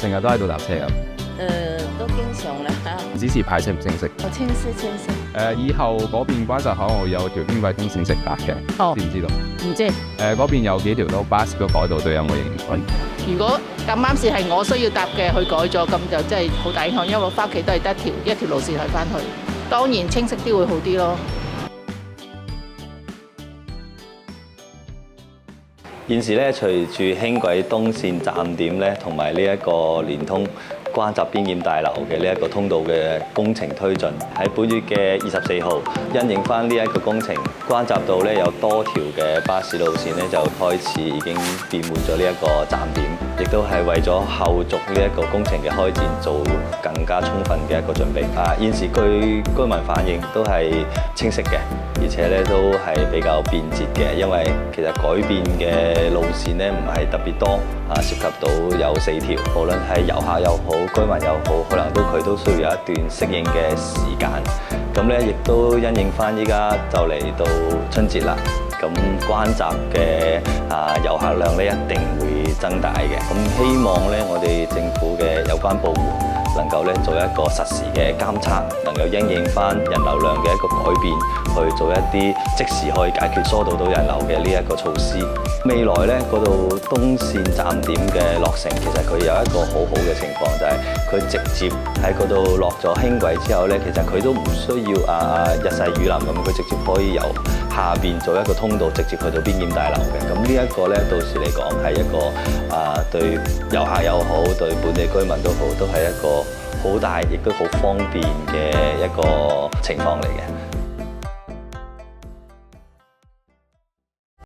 成日都喺度搭車㗎？都經常啦。指示牌清唔清晰？我清晰。以後嗰邊關閘口岸有條輕軌通線直達嘅，哦知唔知道？唔知。嗰邊有幾條都巴士個改道都有冇影響？如果咁啱是係我需要搭嘅，佢改咗，咁就真係好大影響，因為我翻屋企都係得一條路線去翻去。當然清晰啲會好啲咯。現時咧，隨住輕軌東線站點咧，同埋呢一個連通關閘邊檢大樓嘅呢一個通道嘅工程推進，喺本月嘅24號，因應翻呢一個工程，關閘道咧有多條嘅巴士路線咧就開始已經變滿咗呢一個站點，亦都係為咗後續呢一個工程嘅開展做更加充分嘅一個準備。現時據居民反映都係清晰嘅，而且咧都係比較便捷嘅，因為其實改變嘅路線咧唔係特別多，涉及到有4條，無論係遊客又好，居民又好，可能佢都需要有一段適應嘅時間。咁咧，亦都因應翻依家就嚟到春節啦。咁關閘嘅遊客量咧一定會增大嘅。咁希望咧，我哋政府嘅有關部門能夠咧做一個實時嘅監測，能夠因應翻人流量嘅一個改變，去做一啲即時可以解決疏導到人流嘅呢一個措施。未來咧嗰度東線站點嘅落成，其實佢有一個好好嘅情況，就係佢直接喺嗰度落咗輕軌之後咧，其實佢都唔需要日曬雨淋咁，佢直接可以由下邊做一個通道，直接去到邊檢大樓嘅。咁呢一個咧，到時嚟講係一個對遊客又好，對本地居民都好，都係一個好大亦都好方便嘅一個情況嚟嘅。